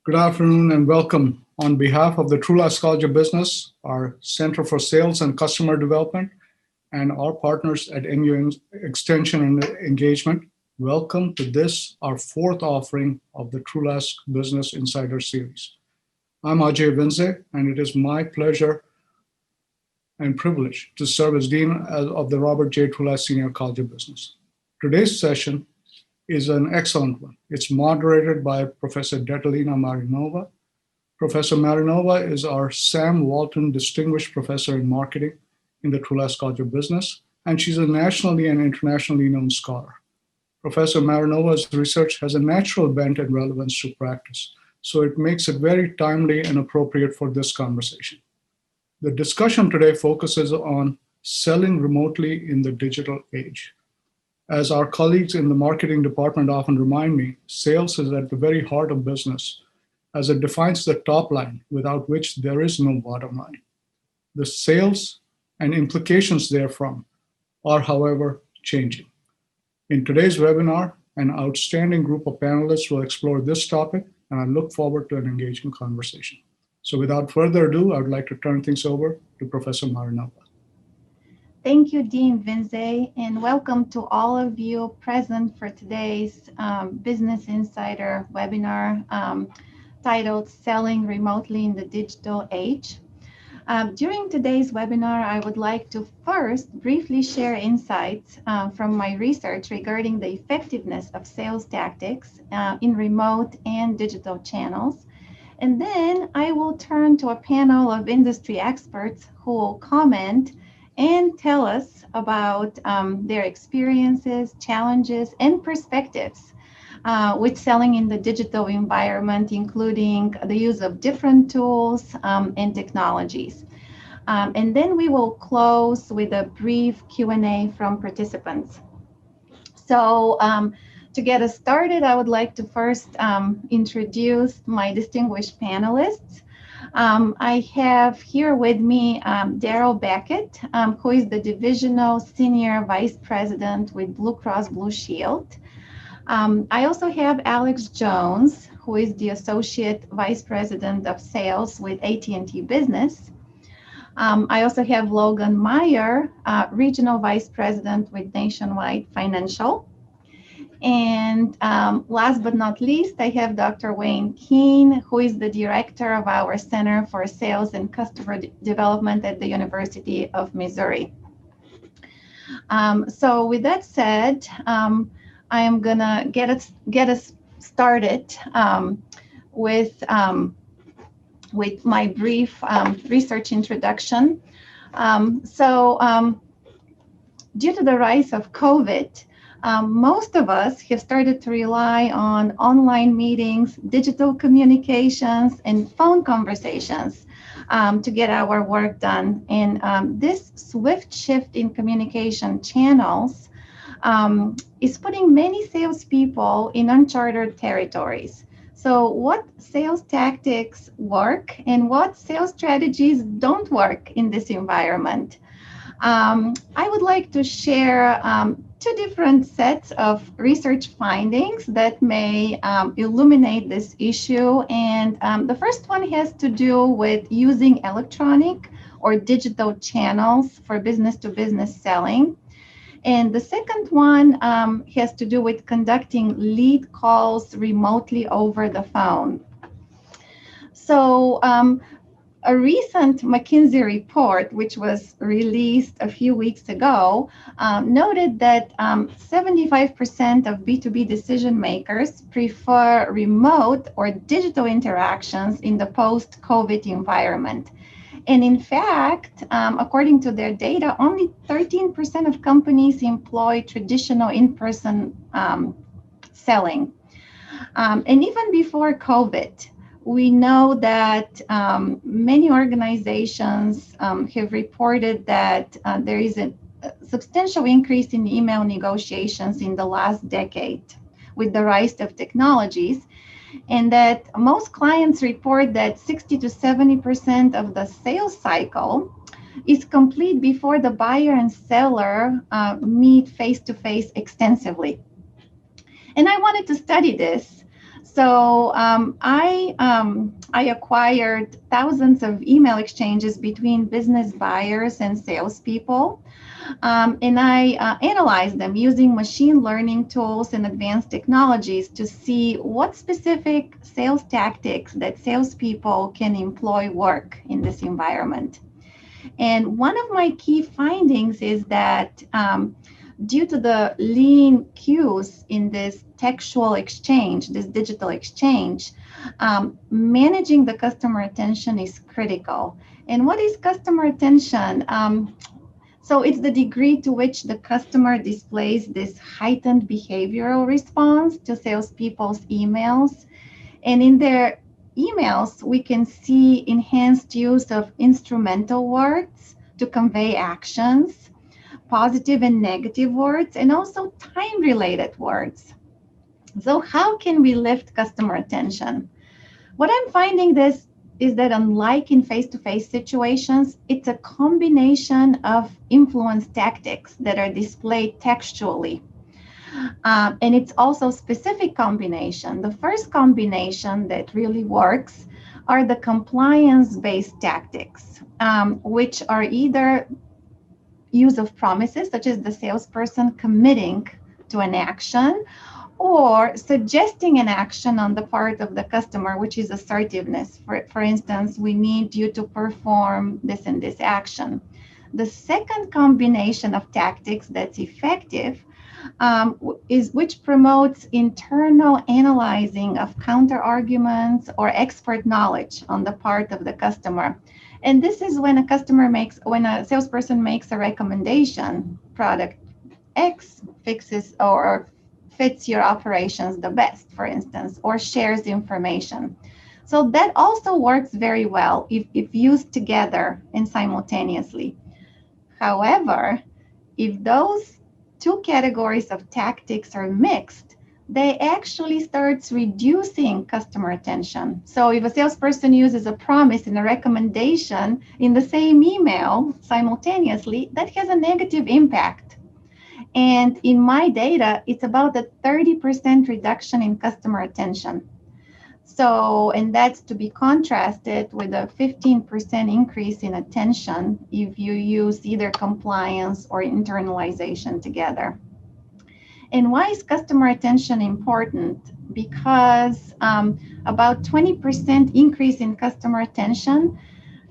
Good afternoon and welcome. On behalf of the Trulaske College of Business, our Center for Sales and Customer Development, and our partners at MU Extension and Engagement, welcome to this, our fourth offering of the Trulaske Business Insider Series. I'm Ajay Vinze, and it is my pleasure and privilege to serve as Dean of the Robert J. Trulaske Senior College of Business. Today's session is an excellent one. It's moderated by Professor Detalina Marinova. Professor Marinova is our Sam Walton Distinguished Professor in Marketing in the Trulaske College of Business, and she's a nationally and internationally known scholar. Professor Marinova's research has a natural bent and relevance to practice, so it makes it very timely and appropriate for this conversation. The discussion today focuses on selling remotely in the digital age. As our colleagues in the marketing department often remind me, sales is at the very heart of business, as it defines the top line, without which there is no bottom line. The sales and implications therefrom are, however, changing. In today's webinar, an outstanding group of panelists will explore this topic, and I look forward to an engaging conversation. So without further ado, I would like to turn things over to Professor Marinova. Thank you, Dean Vinze, and welcome to all of you present for today's Business Insider webinar titled Selling Remotely in the Digital Age. During today's webinar, I would like to first briefly share insights from my research regarding the effectiveness of sales tactics in remote and digital channels. And then I will turn to a panel of industry experts who will comment and tell us about their experiences, challenges, and perspectives with selling in the digital environment, including the use of different tools and technologies. And then we will close with a brief Q&A from participants. So to get us started, I would like to first introduce my distinguished panelists. I have here with me Daryl Beckett, who is the Divisional Senior Vice President with Blue Cross Blue Shield. I also have Alex Jones, who is the Associate Vice President of Sales with AT&T Business. I also have Logan Meyer, Regional Vice President with Nationwide Financial. And last but not least, I have Dr. Wayne Keene, who is the director of our Center for Sales and Customer Development at the University of Missouri. So with that said, I am gonna get us started with my brief research introduction. Due to the rise of COVID, most of us have started to rely on online meetings, digital communications, and phone conversations to get our work done. And this swift shift in communication channels is putting many salespeople in uncharted territories. So what sales tactics work and what sales strategies don't work in this environment? I would like to share two different sets of research findings that may illuminate this issue. And the first one has to do with using electronic or digital channels for business-to-business selling. And the second one has to do with conducting lead calls remotely over the phone. So a recent McKinsey report, which was released a few weeks ago, noted that 75% of B2B decision makers prefer remote or digital interactions in the post-COVID environment. And in fact, according to their data, only 13% of companies employ traditional in-person selling. And even before COVID, we know that many organizations have reported that there is a substantial increase in email negotiations in the last decade with the rise of technologies, and that most clients report that 60 to 70% of the sales cycle is complete before the buyer and seller meet face-to-face extensively. And I wanted to study this. I acquired thousands of email exchanges between business buyers and salespeople. And I analyzed them using machine learning tools and advanced technologies to see what specific sales tactics that salespeople can employ work in this environment. And one of my key findings is that due to the lean queues in this textual exchange, this digital exchange, managing the customer attention is critical. And what is customer attention? So it's the degree to which the customer displays this heightened behavioral response to salespeople's emails. And in their emails, we can see enhanced use of instrumental words to convey actions, positive and negative words, and also time-related words. So how can we lift customer attention? What I'm finding this is that unlike in face-to-face situations, it's a combination of influence tactics that are displayed textually. And it's also specific combination. The first combination that really works are the compliance-based tactics, which are either use of promises, such as the salesperson committing to an action, or suggesting an action on the part of the customer, which is assertiveness. For instance, we need you to perform this and this action. The second combination of tactics that's effective is which promotes internal analyzing of counter arguments or expert knowledge on the part of the customer. And this is when a salesperson makes a recommendation, product X fixes or fits your operations the best, for instance, or shares information. So that also works very well if used together and simultaneously. However, if those two categories of tactics are mixed, they actually starts reducing customer attention. So if a salesperson uses a promise and a recommendation in the same email simultaneously, that has a negative impact. And in my data, it's about a 30% reduction in customer attention. So, and that's to be contrasted with a 15% increase in attention if you use either compliance or internalization together. And why is customer attention important? Because about 20% increase in customer attention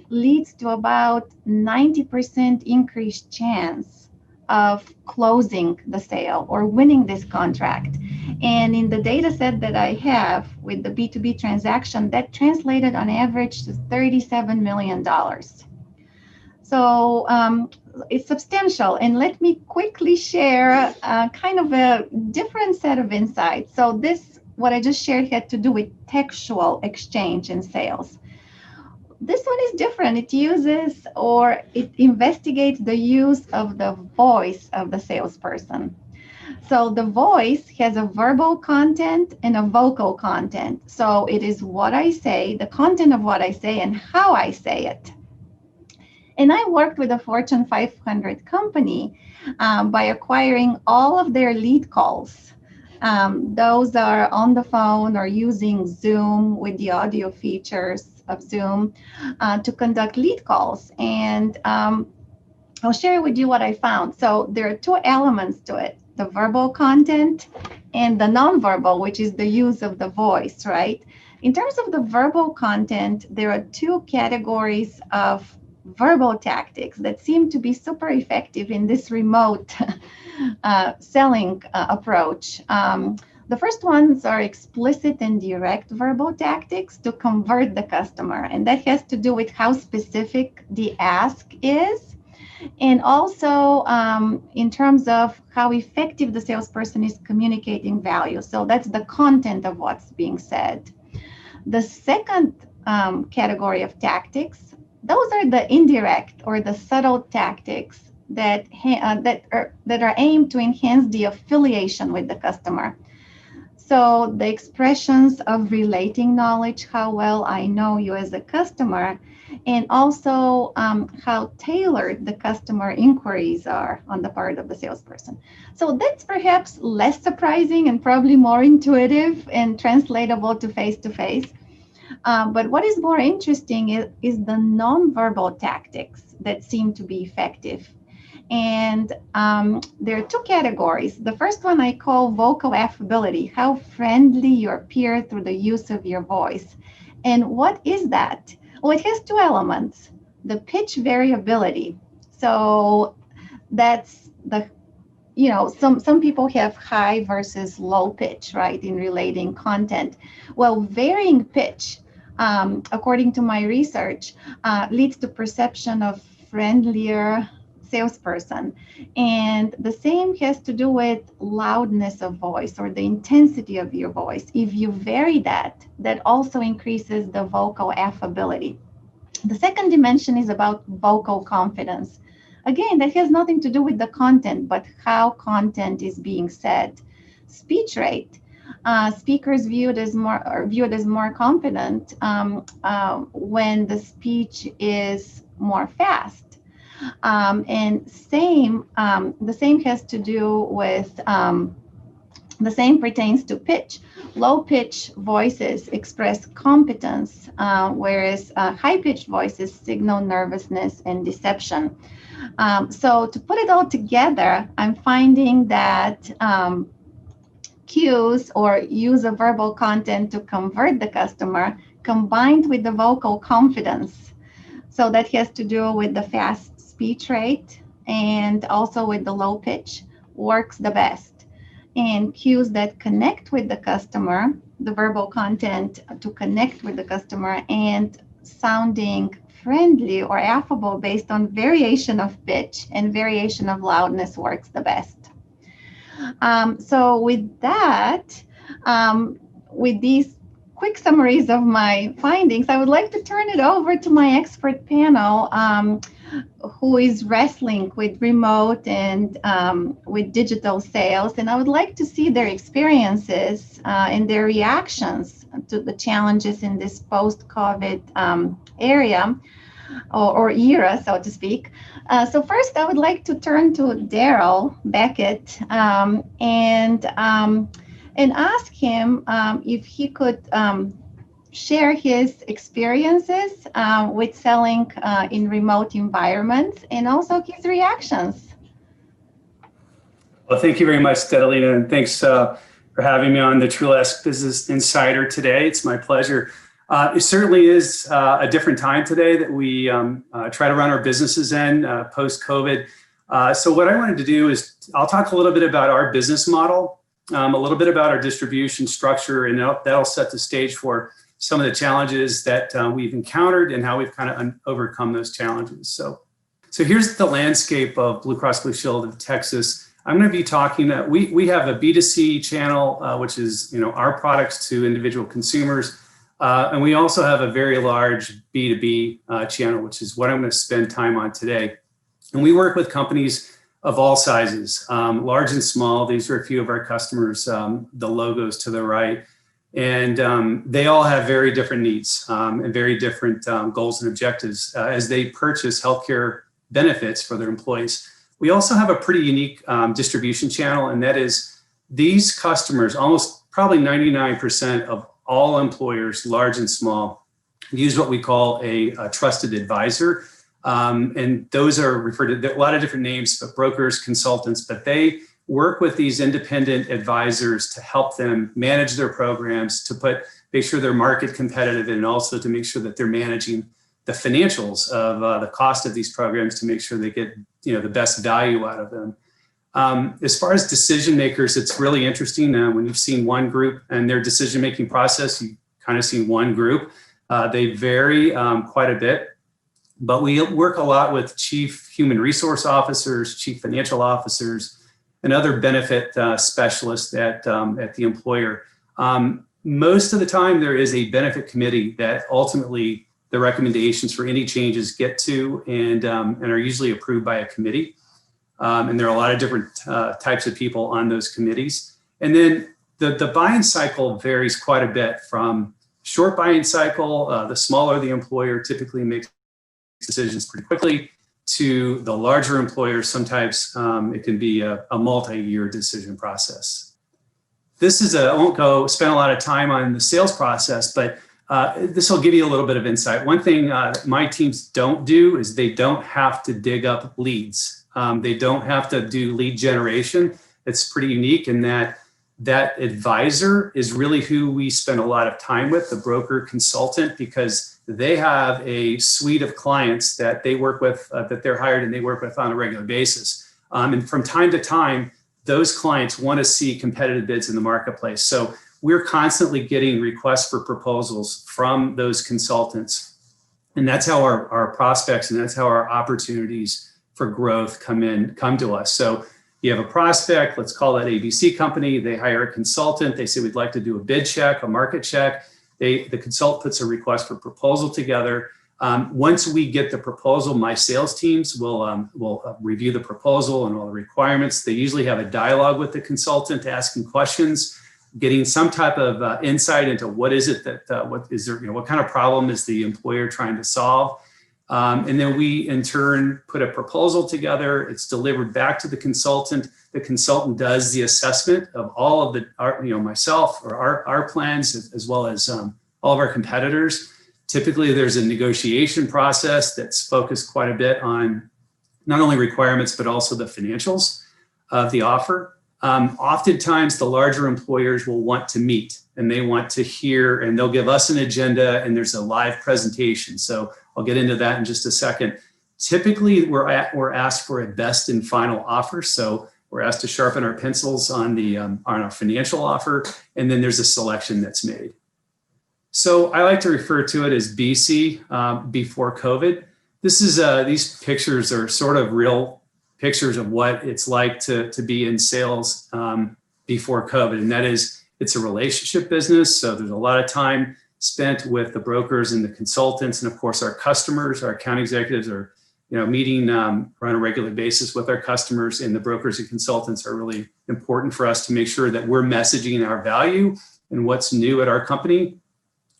leads to about 90% increased chance of closing the sale or winning this contract. And in the data set that I have with the B2B transaction, that translated on average to $37 million. So it's substantial. And let me quickly share kind of a different set of insights. So this, what I just shared, had to do with textual exchange in sales. This one is different. It uses or it investigates the use of the voice of the salesperson. So the voice has a verbal content and a vocal content. So it is what I say, the content of what I say, and how I say it. And I worked with a Fortune 500 company by acquiring all of their lead calls. Those are on the phone or using Zoom with the audio features of Zoom to conduct lead calls. And I'll share with you what I found. So there are two elements to it, the verbal content and the nonverbal, which is the use of the voice, right? In terms of the verbal content, there are two categories of verbal tactics that seem to be super effective in this remote selling approach. The first ones are explicit and direct verbal tactics to convert the customer. And that has to do with how specific the ask is. And also in terms of how effective the salesperson is communicating value. So that's the content of what's being said. The second category of tactics, those are the indirect or the subtle tactics that are aimed to enhance the affiliation with the customer. So the expressions of relating knowledge, how well I know you as a customer, and also how tailored the customer inquiries are on the part of the salesperson. So that's perhaps less surprising and probably more intuitive and translatable to face-to-face. But what is more interesting is the nonverbal tactics that seem to be effective. And there are two categories. The first one I call vocal affability, how friendly you appear through the use of your voice. And what is that? Well, it has two elements. The pitch variability. So that's some people have high versus low pitch, right, in relating content. Well, varying pitch, according to my research, leads to perception of friendlier salesperson. And the same has to do with loudness of voice or the intensity of your voice. If you vary that also increases the vocal affability. The second dimension is about vocal confidence. Again, that has nothing to do with the content, but how content is being said. Speech rate. Speakers viewed as more confident when the speech is more fast. And the same has to do with, the same pertains to pitch. Low pitch voices express competence, whereas high pitched voices signal nervousness and deception. So to put it all together, I'm finding that cues or use of verbal content to convert the customer combined with the vocal confidence. So that has to do with the fast speech rate and also with the low pitch works the best. And cues that connect with the customer, the verbal content to connect with the customer, and sounding friendly or affable based on variation of pitch and variation of loudness works the best. So with that, with these quick summaries of my findings, I would like to turn it over to my expert panel, who is wrestling with remote and with digital sales. And I would like to see their experiences and their reactions to the challenges in this post-COVID area or era, so to speak. So first, I would like to turn to Daryl Beckett and ask him if he could share his experiences with selling in remote environments and also his reactions. Well, thank you very much, Stedelina, and thanks for having me on the Trulaske Business Insider today. It's my pleasure. It certainly is a different time today that we try to run our businesses in post-COVID. So what I wanted to do is I'll talk a little bit about our business model, a little bit about our distribution structure, and that'll set the stage for some of the challenges that we've encountered and how we've kind of overcome those challenges. So here's the landscape of Blue Cross Blue Shield of Texas. I'm going to be talking that we have a B2C channel, which is our products to individual consumers. And we also have a very large B2B channel, which is what I'm going to spend time on today. And we work with companies of all sizes, large and small. These are a few of our customers, the logos to the right. And they all have very different needs and very different goals and objectives as they purchase healthcare benefits for their employees. We also have a pretty unique distribution channel, and that is these customers, almost probably 99% of all employers, large and small, use what we call a trusted advisor. And those are referred to a lot of different names, but brokers, consultants, but they work with these independent advisors to help them manage their programs, to make sure they're market competitive, and also to make sure that they're managing the financials of the cost of these programs to make sure they get the best value out of them. As far as decision makers, it's really interesting when you've seen one group and their decision-making process, you kind of see one group. They vary quite a bit, but we work a lot with chief human resource officers, chief financial officers, and other benefit specialists at the employer. Most of the time, there is a benefit committee that ultimately the recommendations for any changes get to and are usually approved by a committee. And there are a lot of different types of people on those committees. And then The buying cycle varies quite a bit from short buying cycle, the smaller the employer typically makes decisions pretty quickly, to the larger employers. Sometimes it can be a multi-year decision process. This is I won't spend a lot of time on the sales process, but this will give you a little bit of insight. One thing my teams don't do is they don't have to dig up leads. They don't have to do lead generation. It's pretty unique in that advisor is really who we spend a lot of time with, the broker consultant, because they have a suite of clients that they work with, that they're hired and they work with on a regular basis. And from time to time, those clients want to see competitive bids in the marketplace. So we're constantly getting requests for proposals from those consultants. And that's how our prospects and that's how our opportunities for growth come to us. So you have a prospect, let's call that ABC company. They hire a consultant. They say, we'd like to do a bid check, a market check. The consultant puts a request for proposal together. Once we get the proposal, my sales teams will review the proposal and all the requirements. They usually have a dialogue with the consultant, asking questions, getting some type of insight into what is it that, what kind of problem is the employer trying to solve. And then we, in turn, put a proposal together. It's delivered back to the consultant. The consultant does the assessment of all of myself or our plans, as well as all of our competitors. Typically, there's a negotiation process that's focused quite a bit on not only requirements, but also the financials of the offer. Oftentimes, the larger employers will want to meet and they want to hear, and they'll give us an agenda and there's a live presentation. So I'll get into that in just a second. Typically, we're asked for a best and final offer. So we're asked to sharpen our pencils on our financial offer, and then there's a selection that's made. So I like to refer to it as BC, before COVID. These pictures are sort of real pictures of what it's like to be in sales before COVID, and that is, it's a relationship business. So there's a lot of time spent with the brokers and the consultants, and of course our customers, our account executives are meeting on a regular basis with our customers, and the brokers and consultants are really important for us to make sure that we're messaging our value and what's new at our company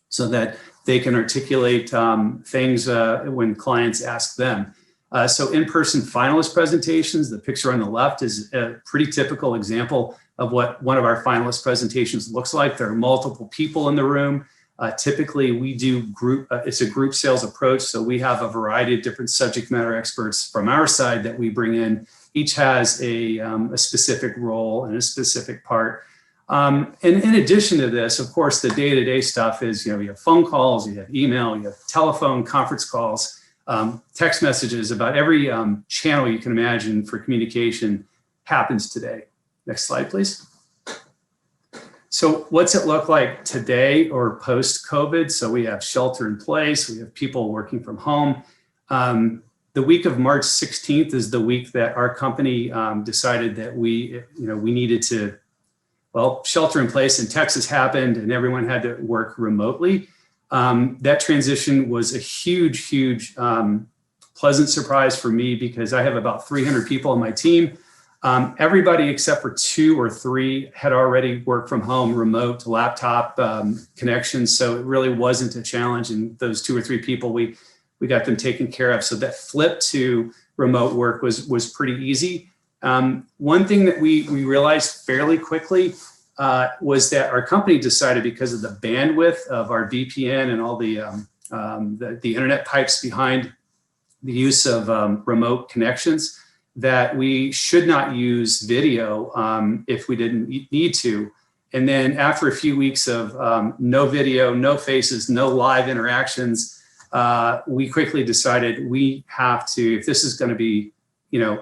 so that they can articulate things when clients ask them. So in-person finalist presentations, the picture on the left is a pretty typical example of what one of our finalist presentations looks like. There are multiple people in the room. Typically, we do it's a group sales approach. So we have a variety of different subject matter experts from our side that we bring in. Each has a specific role and a specific part. And in addition to this, of course, the day-to-day stuff is, you have phone calls, you have email, you have telephone, conference calls, text messages. About every channel you can imagine for communication happens today. Next slide, please. So what's it look like today or post-COVID? So we have shelter in place, we have people working from home. The week of March 16th is the week that our company decided that we needed to, shelter in place in Texas happened and everyone had to work remotely. That transition was a huge, pleasant surprise for me because I have about 300 people on my team. Everybody except for 2 or 3 had already worked from home, remote laptop connections. So it really wasn't a challenge. And those 2 or 3 people, we got them taken care of. So that flip to remote work was pretty easy. One thing that we realized fairly quickly was that our company decided, because of the bandwidth of our VPN and all the internet pipes behind the use of remote connections, that we should not use video if we didn't need to. And then after a few weeks of no video, no faces, no live interactions, we quickly decided we have to, if this is going to be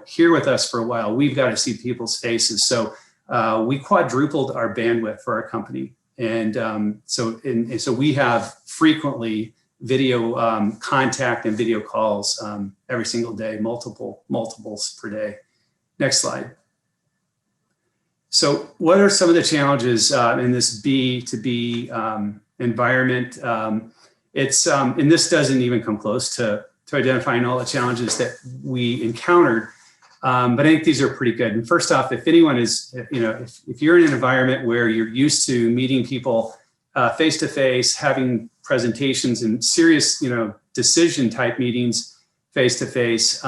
here with us for a while, we've got to see people's faces. So we quadrupled our bandwidth for our company. And so we have frequently video contact and video calls every single day, multiples per day. Next slide. So what are some of the challenges in this B2B environment? And this doesn't even come close to identifying all the challenges that we encountered. But I think these are pretty good. And first off, if anyone is, if you're in an environment where you're used to meeting people face to face, having presentations and serious, decision type meetings face to face,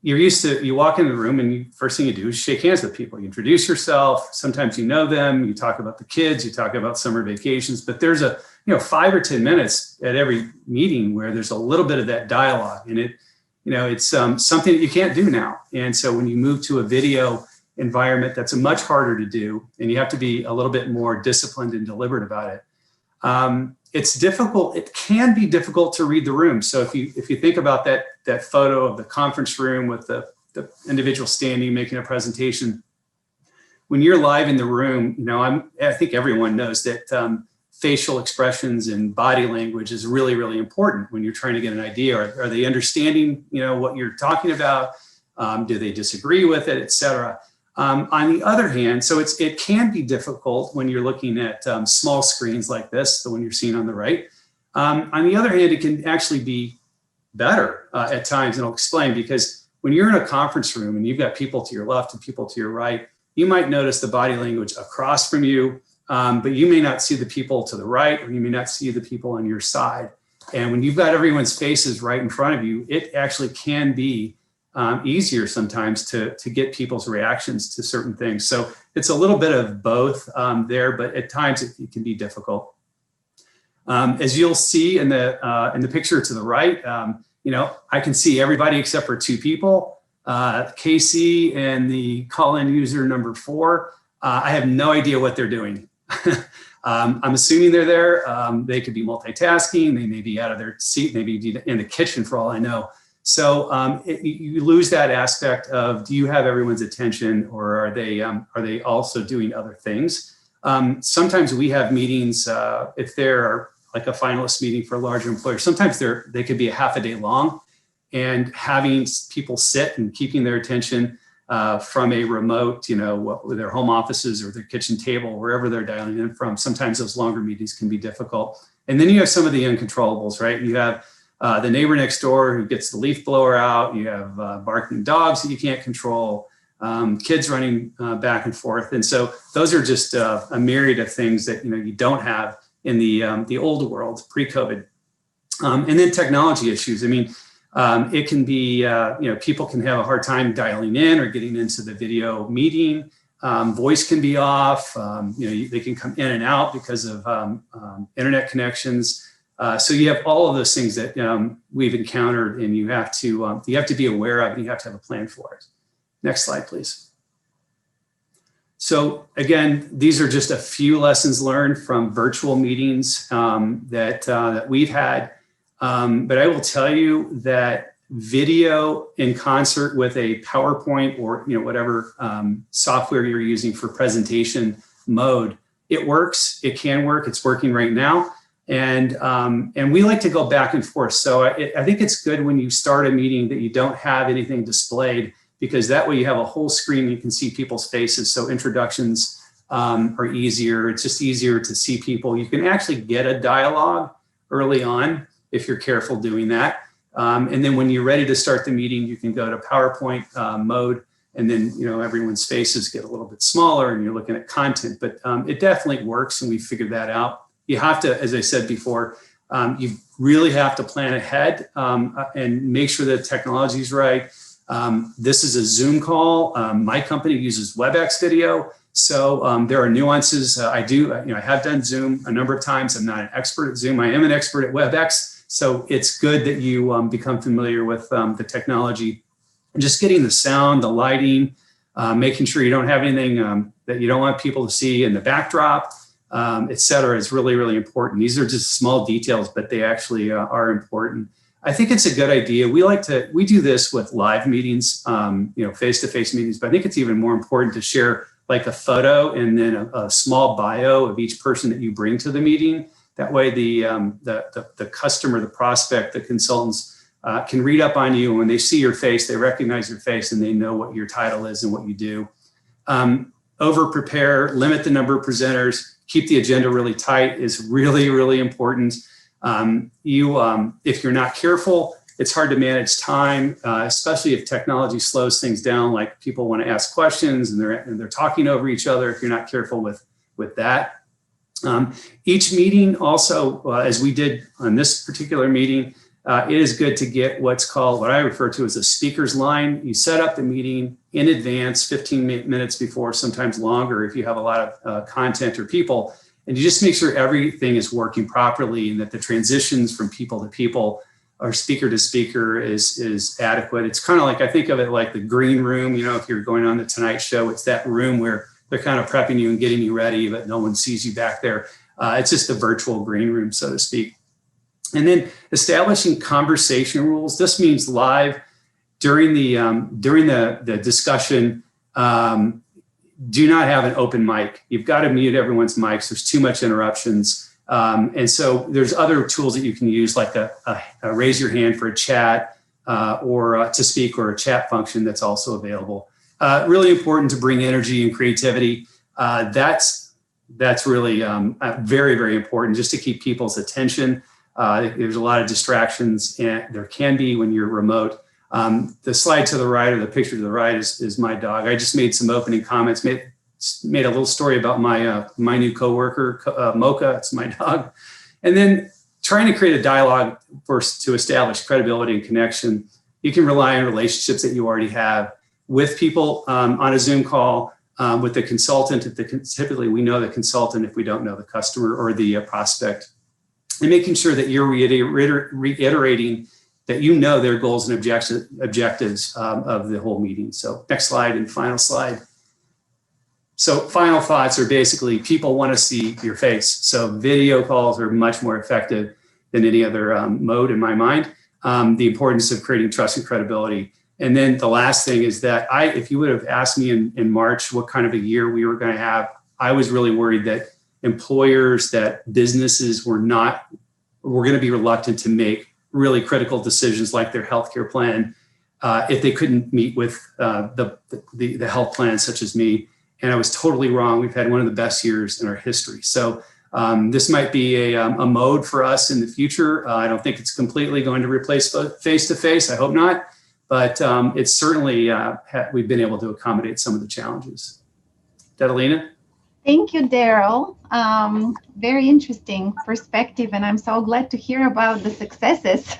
you're used to, you walk into the room and first thing you do is shake hands with people. You introduce yourself. Sometimes you know them. You talk about the kids. You talk about summer vacations. But there's 5 or 10 minutes at every meeting where there's a little bit of that dialogue, and it's something that you can't do now. And so when you move to a video environment, that's much harder to do, and you have to be a little bit more disciplined and deliberate about it. It's difficult. It can be difficult to read the room. So if you think about that photo of the conference room with the individual standing making a presentation, when you're live in the room, I think everyone knows that facial expressions and body language is really, really important when you're trying to get an idea. Are they understanding, what you're talking about? Do they disagree with it, et cetera? On the other hand, so it can be difficult when you're looking at small screens like this, the one you're seeing on the right. On the other hand, it can actually be better at times, and I'll explain, because when you're in a conference room and you've got people to your left and people to your right, you might notice the body language across from you, but you may not see the people to the right, or you may not see the people on your side. And when you've got everyone's faces right in front of you, it actually can be easier sometimes to get people's reactions to certain things. So it's a little bit of both there, but at times it can be difficult. As you'll see in the picture to the right, I can see everybody except for 2 people, Casey and the call-in user number 4. I have no idea what they're doing. I'm assuming they're there. They could be multitasking. They may be out of their seat, maybe in the kitchen for all I know. So you lose that aspect of, do you have everyone's attention, or are they also doing other things? Sometimes we have meetings, if they're like a finalist meeting for a larger employer, sometimes they could be a half a day long, and having people sit and keeping their attention from a remote, their home offices or their kitchen table, wherever they're dialing in from, sometimes those longer meetings can be difficult. And then you have some of the uncontrollables, right? You have the neighbor next door who gets the leaf blower out. You have barking dogs that you can't control, kids running back and forth. And so those are just a myriad of things that you don't have in the old world pre-COVID. And then technology issues. I mean, it can be, people can have a hard time dialing in or getting into the video meeting. Voice can be off. They can come in and out because of internet connections. So you have all of those things that we've encountered, and you have to be aware of, and you have to have a plan for it. Next slide, please. So again, these are just a few lessons learned from virtual meetings that we've had. But I will tell you that video in concert with a PowerPoint or whatever software you're using for presentation mode, it works. It can work. It's working right now. And we like to go back and forth. So I think it's good when you start a meeting that you don't have anything displayed, because that way you have a whole screen, you can see people's faces. So introductions are easier. It's just easier to see people. You can actually get a dialogue early on if you're careful doing that. And then when you're ready to start the meeting, you can go to PowerPoint mode, and then everyone's faces get a little bit smaller and you're looking at content. But it definitely works, and we figured that out. You have to, as I said before, you really have to plan ahead and make sure that technology is right. This is a Zoom call. My company uses WebEx video. So there are nuances. I have done Zoom a number of times. I'm not an expert at Zoom. I am an expert at WebEx. So it's good that you become familiar with the technology, and just getting the sound, the lighting, making sure you don't have anything that you don't want people to see in the backdrop, et cetera, is really, really important. These are just small details, but they actually are important. I think it's a good idea. We do this with live meetings, face-to-face meetings, but I think it's even more important to share like a photo and then a small bio of each person that you bring to the meeting. That way the customer, the prospect, the consultants can read up on you. And when they see your face, they recognize your face, and they know what your title is and what you do. Over-prepare, limit the number of presenters, keep the agenda really tight is really, really important. If you're not careful, it's hard to manage time, especially if technology slows things down, like people want to ask questions and they're talking over each other if you're not careful with that. Each meeting also, as we did on this particular meeting, it is good to get what I refer to as a speaker's line. You set up the meeting in advance, 15 minutes before, sometimes longer if you have a lot of content or people, and you just make sure everything is working properly and that the transitions from people to people or speaker to speaker is adequate. It's kind of like, I think of it like the green room, if you're going on the Tonight Show, it's that room where they're kind of prepping you and getting you ready, but no one sees you back there. It's just a virtual green room, so to speak. And then establishing conversation rules. This means live during the discussion. Do not have an open mic. You've got to mute everyone's mics. There's too much interruptions. And so there's other tools that you can use, like a raise your hand for a chat or to speak, or a chat function that's also available. Really important to bring energy and creativity. That's really very, very important, just to keep people's attention. There's a lot of distractions, and there can be when you're remote. The slide to the right, or the picture to the right, is my dog. I just made some opening comments, made a little story about my new coworker, Mocha. It's my dog. And then trying to create a dialogue to establish credibility and connection. You can rely on relationships that you already have with people on a Zoom call, with the consultant. Typically, we know the consultant if we don't know the customer or the prospect. And making sure that you're reiterating that you know their goals and objectives of the whole meeting. So next slide and final slide. So final thoughts are basically, people want to see your face. So video calls are much more effective than any other mode in my mind. The importance of creating trust and credibility. And then the last thing is that if you would have asked me in March what kind of a year we were going to have, I was really worried that employers, that businesses were going to be reluctant to make really critical decisions like their healthcare plan if they couldn't meet with the health plan, such as me. And I was totally wrong. We've had one of the best years in our history. So this might be a mode for us in the future. I don't think it's completely going to replace face-to-face. I hope not. But it's certainly, we've been able to accommodate some of the challenges. Catalina? Thank you, Daryl. Very interesting perspective, and I'm so glad to hear about the successes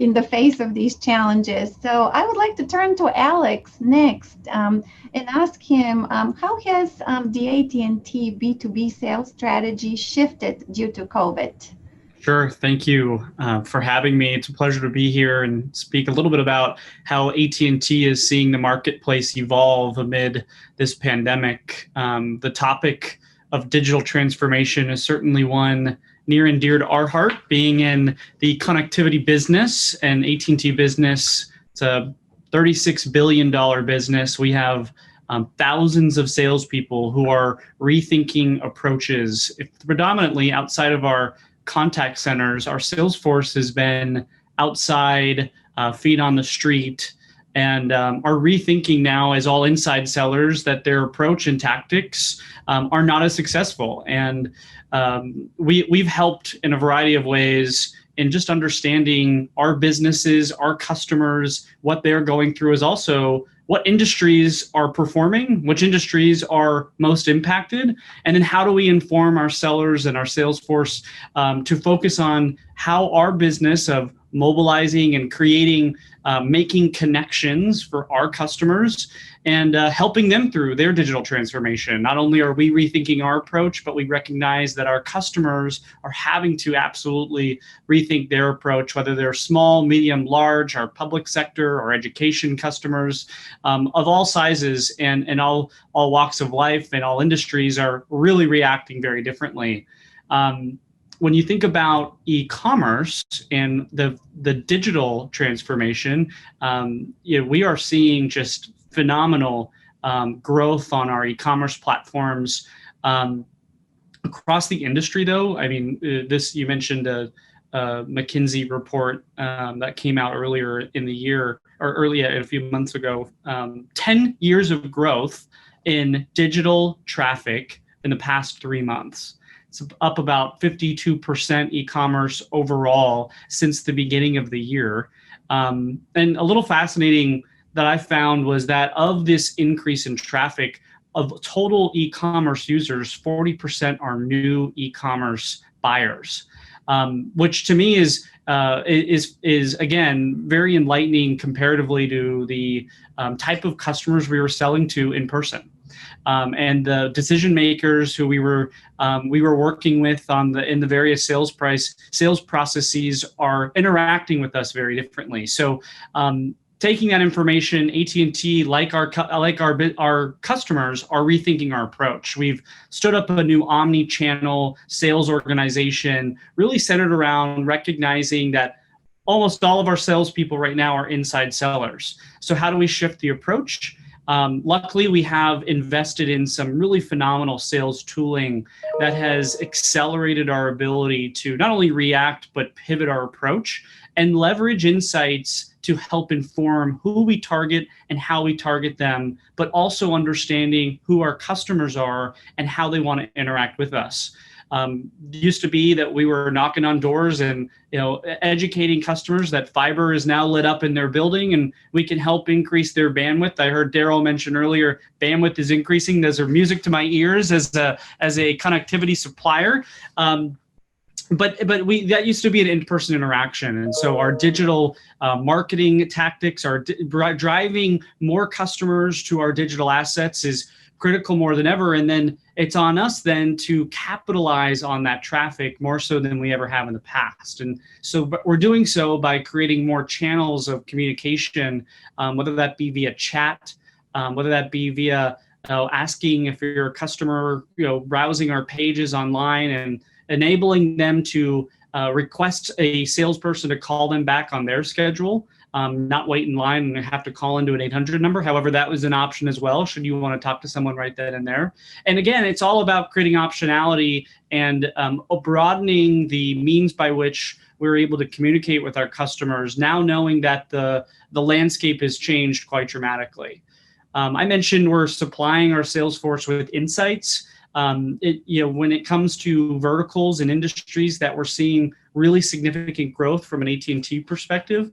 in the face of these challenges. So I would like to turn to Alex next and ask him, how has the AT&T B2B sales strategy shifted due to COVID? Sure. Thank you for having me. It's a pleasure to be here and speak a little bit about how AT&T is seeing the marketplace evolve amid this pandemic. The topic of digital transformation is certainly one near and dear to our heart, being in the connectivity business and AT&T business. It's a $36 billion business. We have thousands of salespeople who are rethinking approaches, predominantly outside of our contact centers. Our sales force has been outside, feet on the street, and are rethinking now, as all inside sellers, that their approach and tactics are not as successful. And we've helped in a variety of ways in just understanding our businesses, our customers, what they're going through, is also what industries are performing, which industries are most impacted, and then how do we inform our sellers and our sales force to focus on how our business of mobilizing and creating, making connections for our customers and helping them through their digital transformation. Not only are we rethinking our approach, but we recognize that our customers are having to absolutely rethink their approach, whether they're small, medium, large, our public sector or education customers of all sizes and all walks of life and all industries are really reacting very differently. When you think about e-commerce and the digital transformation, we are seeing just phenomenal growth on our e-commerce platforms across the industry. Though, I mean, you mentioned a McKinsey report that came out earlier in the year, or a few months ago. 10 years of growth in digital traffic in the past 3 months. It's up about 52% e-commerce overall since the beginning of the year. And a little fascinating that I found was that of this increase in traffic, of total e-commerce users, 40% are new e-commerce buyers, which to me is again very enlightening comparatively to the type of customers we were selling to in person. And the decision makers who we were working with in the various sales processes are interacting with us very differently. So taking that information, AT&T, like our customers, are rethinking our approach. We've stood up a new omni-channel sales organization, really centered around recognizing that almost all of our salespeople right now are inside sellers. So how do we shift the approach? Luckily, we have invested in some really phenomenal sales tooling that has accelerated our ability to not only react, but pivot our approach and leverage insights to help inform who we target and how we target them, but also understanding who our customers are and how they want to interact with us. It used to be that we were knocking on doors and educating customers that fiber is now lit up in their building and we can help increase their bandwidth. I heard Daryl mention earlier, bandwidth is increasing. Those are music to my ears as a connectivity supplier. But that used to be an in-person interaction, and so our digital marketing tactics are driving more customers to our digital assets is critical more than ever. And then it's on us then to capitalize on that traffic more so than we ever have in the past. And so we're doing so by creating more channels of communication, whether that be via chat, whether that be via asking if you're a customer, browsing our pages online and enabling them to request a salesperson to call them back on their schedule, not wait in line and have to call into an 800 number. However, that was an option as well, should you want to talk to someone right then and there. And again, it's all about creating optionality and broadening the means by which we're able to communicate with our customers, now knowing that the landscape has changed quite dramatically. I mentioned we're supplying our sales force with insights. When it comes to verticals and industries that we're seeing really significant growth from an AT&T perspective,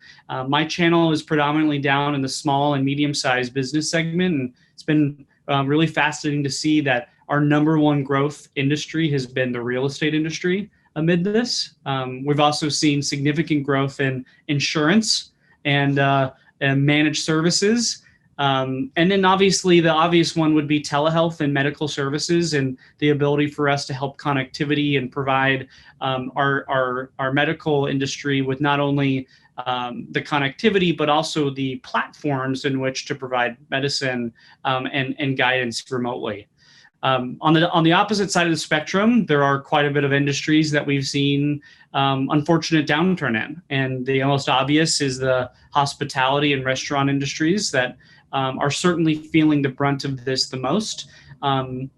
my channel is predominantly down in the small and medium-sized business segment, and it's been really fascinating to see that our number one growth industry has been the real estate industry amid this. We've also seen significant growth in insurance and managed services. And then obviously the obvious one would be telehealth and medical services, and the ability for us to help connectivity and provide our medical industry with not only the connectivity, but also the platforms in which to provide medicine and guidance remotely. On the opposite side of the spectrum, there are quite a bit of industries that we've seen unfortunate downturn in, and the most obvious is the hospitality and restaurant industries that are certainly feeling the brunt of this the most. When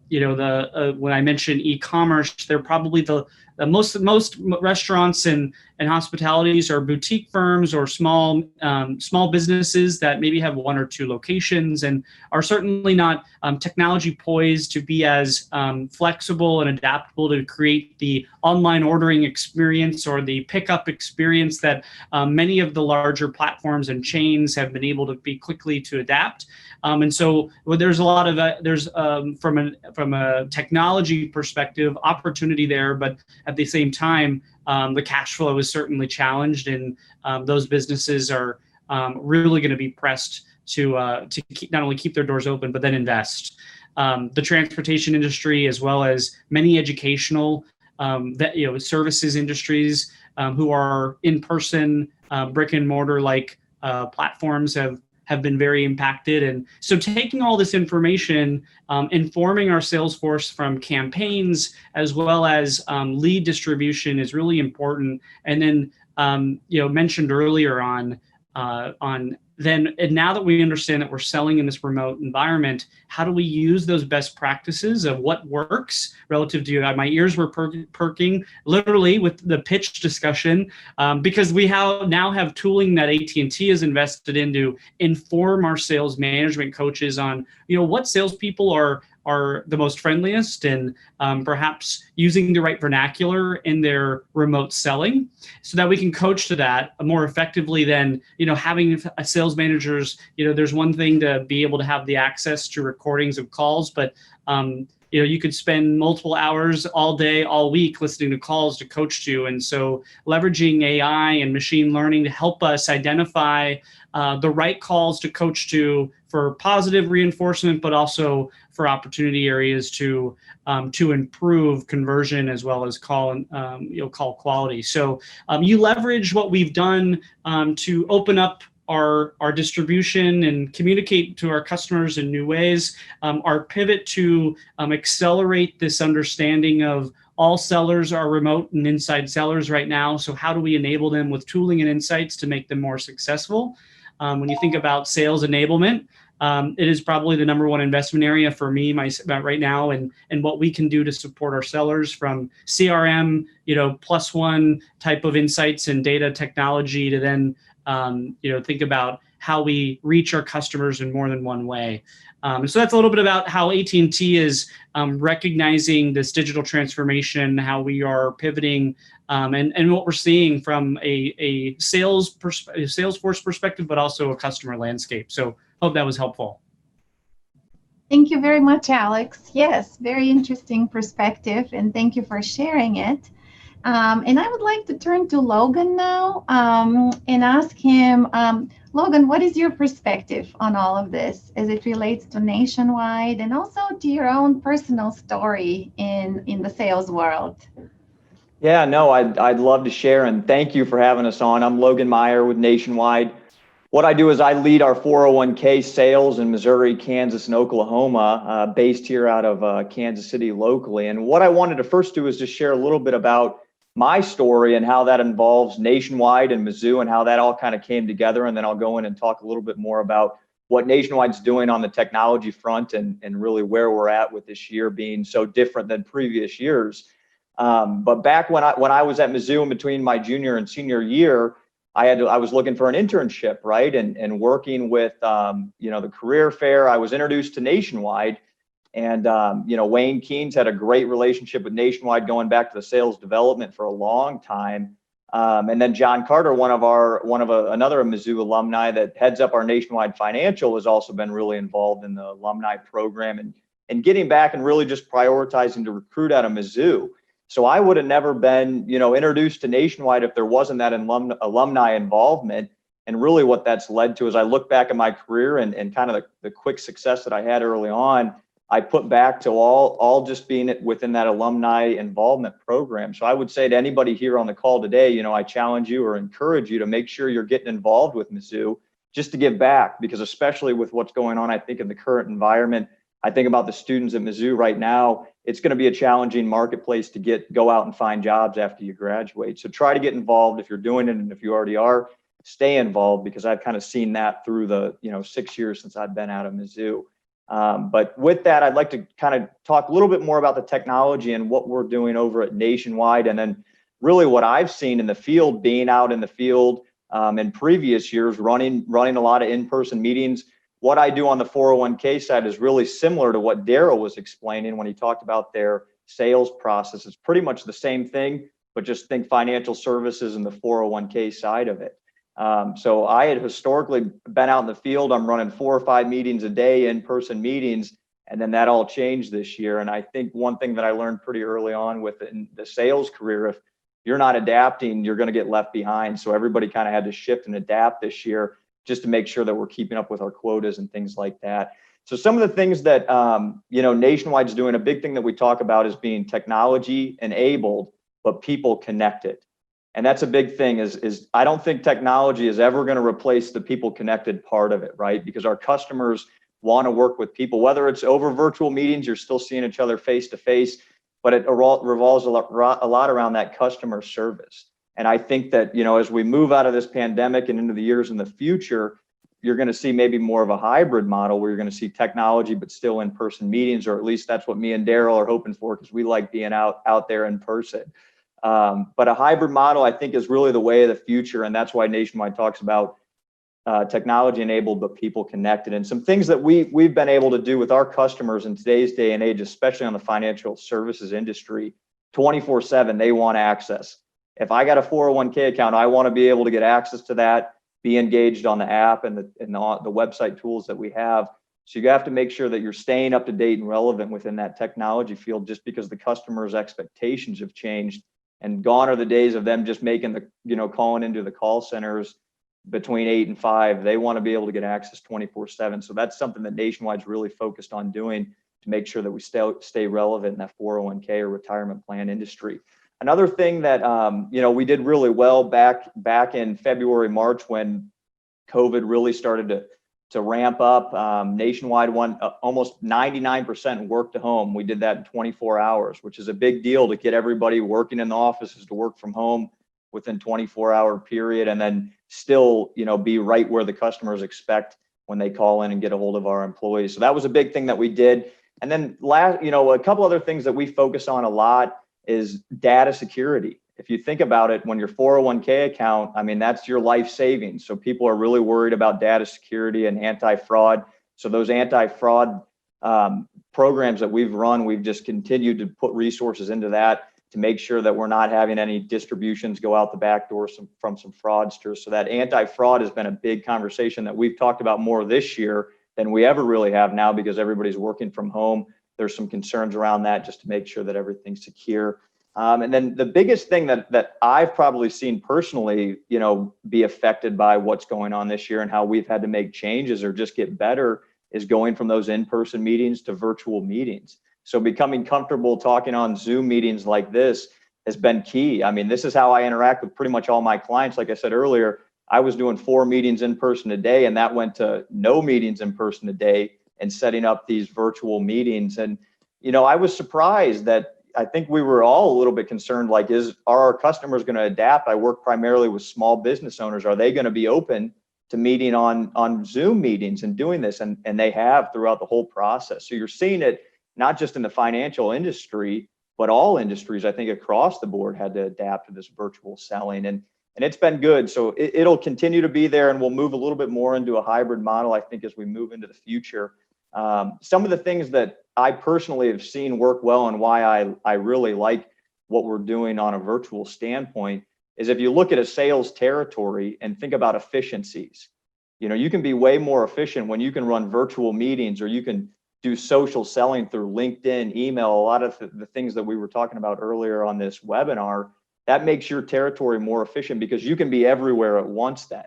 I mention e-commerce, they're probably the most restaurants and hospitalities are boutique firms or small businesses that maybe have one or two locations and are certainly not technology poised to be as flexible and adaptable to create the online ordering experience or the pickup experience that many of the larger platforms and chains have been able to be quickly to adapt. And so there's a lot of from a technology perspective opportunity there, but at the same time, the cash flow is certainly challenged, and those businesses are really going to be pressed to not only keep their doors open, but then invest. The transportation industry, as well as many educational services industries who are in-person brick and mortar like platforms have been very impacted. And so taking all this information, informing our sales force from campaigns as well as lead distribution is really important. And then, mentioned earlier on then, and now that we understand that we're selling in this remote environment, how do we use those best practices of what works relative to my ears were perking literally with the pitch discussion, because we now have tooling that AT&T has invested in to inform our sales management coaches on, what salespeople are are the most friendliest, and perhaps using the right vernacular in their remote selling, so that we can coach to that more effectively than, having a sales managers. There's one thing to be able to have the access to recordings of calls, but you could spend multiple hours all day, all week listening to calls to coach to. And so leveraging AI and machine learning to help us identify the right calls to coach to for positive reinforcement, but also for opportunity areas to improve conversion as well as call quality. So you leverage what we've done to open up our distribution and communicate to our customers in new ways. Our pivot to accelerate this understanding of all sellers are remote and inside sellers right now. So how do we enable them with tooling and insights to make them more successful? When you think about sales enablement, it is probably the number one investment area for me right now, and what we can do to support our sellers, from CRM, +1 type of insights and data technology, to then think about how we reach our customers in more than one way. So that's a little bit about how AT&T is recognizing this digital transformation, how we are pivoting, and what we're seeing from a Salesforce perspective, but also a customer landscape. So hope that was helpful. Thank you very much, Alex. Yes, very interesting perspective, and thank you for sharing it. And I would like to turn to Logan now and ask him, Logan, what is your perspective on all of this as it relates to Nationwide, and also to your own personal story in the sales world? Yeah, no, I'd love to share, and thank you for having us on. I'm Logan Meyer with Nationwide. What I do is I lead our 401k sales in Missouri, Kansas, and Oklahoma, based here out of Kansas City locally. And what I wanted to first do is just share a little bit about my story and how that involves Nationwide and Mizzou and how that all kind of came together. And then I'll go in and talk a little bit more about what Nationwide's doing on the technology front and really where we're at with this year being so different than previous years. But back when I was at Mizzou in between my junior and senior year, I was looking for an internship, right? And working with, the career fair, I was introduced to Nationwide. And, Wayne Keynes had a great relationship with Nationwide going back to the sales development for a long time. And then John Carter, another Mizzou alumni that heads up our Nationwide Financial, has also been really involved in the alumni program and getting back and really just prioritizing to recruit out of Mizzou. So I would have never been, introduced to Nationwide if there wasn't that alumni involvement. And really what that's led to is I look back at my career and kind of the quick success that I had early on, I put back to all just being within that alumni involvement program. So I would say to anybody here on the call today, I challenge you or encourage you to make sure you're getting involved with Mizzou just to give back, because especially with what's going on, I think in the current environment, I think about the students at Mizzou right now, it's going to be a challenging marketplace to go out and find jobs after you graduate. So try to get involved if you're doing it. And if you already are, stay involved, because I've kind of seen that through the 6 years since I've been out of Mizzou. But with that, I'd like to kind of talk a little bit more about the technology and what we're doing over at Nationwide. And then really what I've seen in the field, being out in the field in previous years, running a lot of in-person meetings. What I do on the 401k side is really similar to what Daryl was explaining when he talked about their sales process. It's pretty much the same thing, but just think financial services and the 401k side of it. So I had historically been out in the field. I'm running 4 or 5 meetings a day, in-person meetings, and then that all changed this year. And I think one thing that I learned pretty early on with the sales career, if you're not adapting, you're going to get left behind. So everybody kind of had to shift and adapt this year just to make sure that we're keeping up with our quotas and things like that. So some of the things that, Nationwide's doing, a big thing that we talk about is being technology enabled, but people connected. And that's a big thing is I don't think technology is ever going to replace the people connected part of it, right? Because our customers want to work with people, whether it's over virtual meetings, you're still seeing each other face to face, but it revolves a lot around that customer service. And I think that, as we move out of this pandemic and into the years in the future, you're going to see maybe more of a hybrid model where you're going to see technology, but still in-person meetings, or at least that's what me and Daryl are hoping for, because we like being out there in person. But a hybrid model, I think, is really the way of the future. And that's why Nationwide talks about technology enabled, but people connected. And some things that we've been able to do with our customers in today's day and age, especially on the financial services industry, 24/7, they want access. If I got a 401k account, I want to be able to get access to that, be engaged on the app and the website tools that we have. So you have to make sure that you're staying up to date and relevant within that technology field, just because the customer's expectations have changed, and gone are the days of them just making calling into the call centers between 8 and 5. They want to be able to get access 24/7. So that's something that Nationwide's really focused on doing to make sure that we stay relevant in that 401k or retirement plan industry. Another thing that we did really well back in February, March, when COVID really started to ramp up. Nationwide won almost 99% work to home. We did that in 24 hours, which is a big deal to get everybody working in the offices to work from home within 24-hour period, and then still, be right where the customers expect when they call in and get a hold of our employees. So that was a big thing that we did. And then a couple other things that we focus on a lot is data security. If you think about it, when your 401k account, that's your life savings. So people are really worried about data security and anti-fraud. So those anti-fraud programs that we've run, we've just continued to put resources into that to make sure that we're not having any distributions go out the back door from some fraudsters. So that anti-fraud has been a big conversation that we've talked about more this year than we ever really have now, because everybody's working from home. There's some concerns around that, just to make sure that everything's secure. And then the biggest thing that I've probably seen personally, be affected by what's going on this year and how we've had to make changes or just get better, is going from those in-person meetings to virtual meetings. So becoming comfortable talking on Zoom meetings like this has been key. This is how I interact with pretty much all my clients. Like I said earlier, I was doing 4 meetings in person a day, and that went to no meetings in person a day, and setting up these virtual meetings. And, I was surprised that I think we were all a little bit concerned, like, are our customers going to adapt? I work primarily with small business owners. Are they going to be open to meeting on Zoom meetings and doing this? And they have throughout the whole process. So you're seeing it not just in the financial industry, but all industries, I think, across the board had to adapt to this virtual selling. And it's been good. So it'll continue to be there, and we'll move a little bit more into a hybrid model, I think, as we move into the future. Some of the things that I personally have seen work well, and why I really like what we're doing on a virtual standpoint, is if you look at a sales territory and think about efficiencies, you can be way more efficient when you can run virtual meetings, or you can do social selling through LinkedIn, email, a lot of the things that we were talking about earlier on this webinar. That makes your territory more efficient, because you can be everywhere at once then.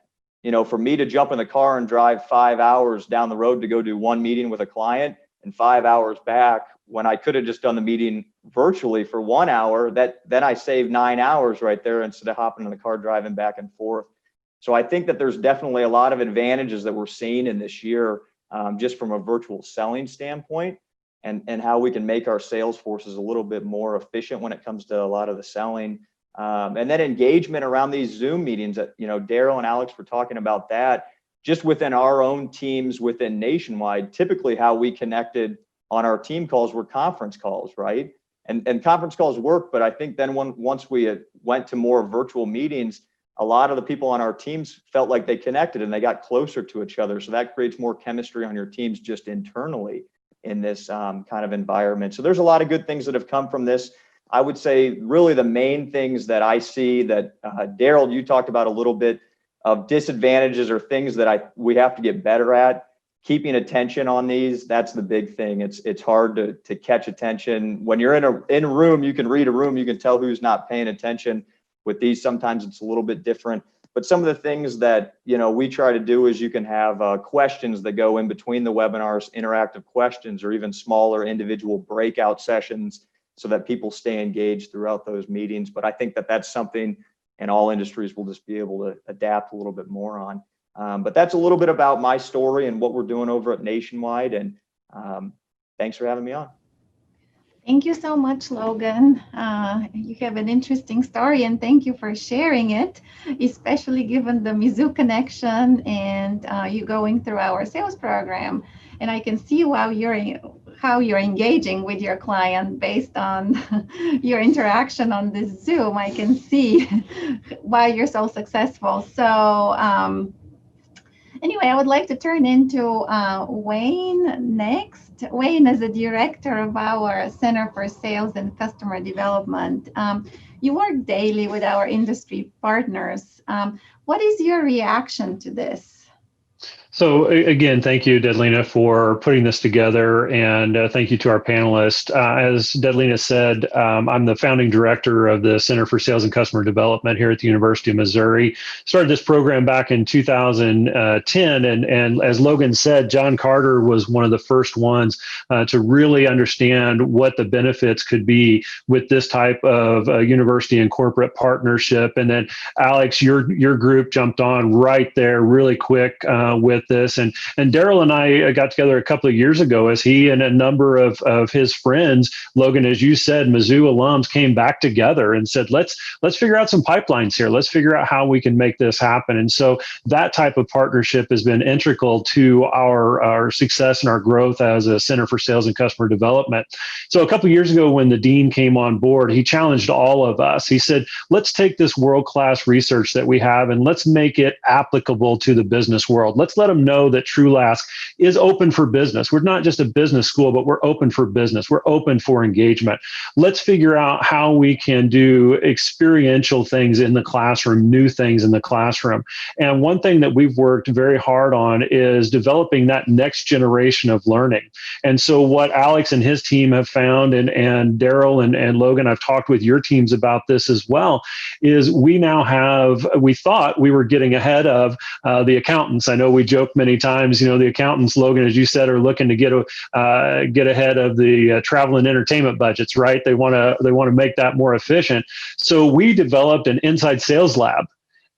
For me to jump in the car and drive 5 hours down the road to go do one meeting with a client, and 5 hours back, when I could have just done the meeting virtually for 1 hour, then I saved 9 hours right there, instead of hopping in the car driving back and forth. So I think that there's definitely a lot of advantages that we're seeing in this year, just from a virtual selling standpoint, and how we can make our sales forces a little bit more efficient when it comes to a lot of the selling. And then engagement around these Zoom meetings that, Daryl and Alex were talking about that. Just within our own teams within Nationwide, typically how we connected on our team calls were conference calls, right? And conference calls work, but I think then once we went to more virtual meetings, a lot of the people on our teams felt like they connected and they got closer to each other. So that creates more chemistry on your teams just internally in this kind of environment. So there's a lot of good things that have come from this. I would say really the main things that I see that Daryl, you talked about a little bit of disadvantages or things that we have to get better at. Keeping attention on these, that's the big thing. It's hard to catch attention. When you're in a room, you can read a room, you can tell who's not paying attention. With these, sometimes it's a little bit different. But some of the things that we try to do is you can have questions that go in between the webinars, interactive questions, or even smaller individual breakout sessions, so that people stay engaged throughout those meetings. But I think that that's something in all industries we'll just be able to adapt a little bit more on. But that's a little bit about my story and what we're doing over at Nationwide. And thanks for having me on. Thank you so much, Logan. You have an interesting story, and thank you for sharing it, especially given the Mizzou connection and you going through our sales program. And I can see how you're engaging with your client based on your interaction on this Zoom. I can see why you're so successful. So Anyway, I would like to turn into Wayne next. Wayne is the director of our Center for Sales and Customer Development. You work daily with our industry partners. What is your reaction to this? So again, thank you, Deadlina, for putting this together, and thank you to our panelists. As Deadlina said, I'm the founding director of the Center for Sales and Customer Development here at the University of Missouri. Started this program back in 2010, and as Logan said, John Carter was one of the first ones to really understand what the benefits could be with this type of university and corporate partnership. And then Alex, your group jumped on right there really quick with this. And Daryl and I got together a couple of years ago as he and a number of his friends, Logan, as you said, Mizzou alums came back together and said, let's figure out some pipelines here. Let's figure out how we can make this happen. And so that type of partnership has been integral to our success and our growth as a Center for Sales and Customer Development. So a couple of years ago, when the dean came on board, he challenged all of us. He said, let's take this world-class research that we have and let's make it applicable to the business world. Let's let them know that Trulaske is open for business. We're not just a business school, but we're open for business. We're open for engagement. Let's figure out how we can do experiential things in the classroom, new things in the classroom. And one thing that we've worked very hard on is developing that next generation of learning. And so what Alex and his team have found, and Daryl and Logan, I've talked with your teams about this as well, is we thought we were getting ahead of the accountants. I know we joke many times, the accountants, Logan, as you said, are looking to get ahead of the travel and entertainment budgets, right? They want to make that more efficient. So we developed an inside sales lab.